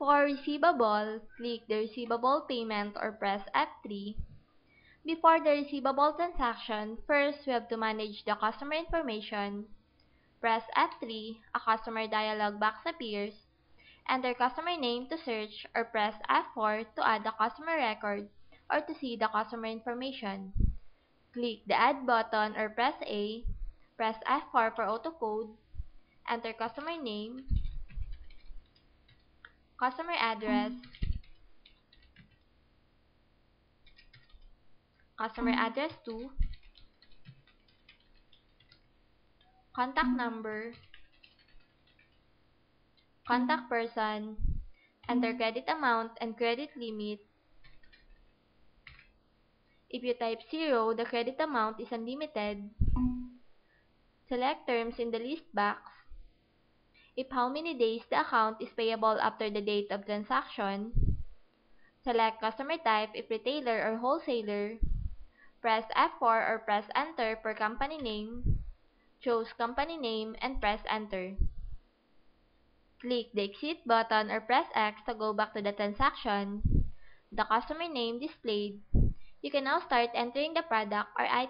For receivable, click the Receivable Payment or press F3. Before the receivable transaction, first we have to manage the customer information. Press F3, a customer dialog box appears. Enter customer name to search or press F4 to add the customer record or to see the customer information. Click the Add button or press A. Press F4 for autocode. Enter customer name, customer address, customer address 2, contact number, contact person, enter credit amount and credit limit. If you type 0, the credit amount is unlimited. Select terms in the list box. If how many days the account is payable after the date of transaction. Select customer type if retailer or wholesaler. Press F4 or press Enter per company name. Choose company name and press Enter. Click the Exit button or press X to go back to the transaction. The customer name displayed. You can now start entering the product or item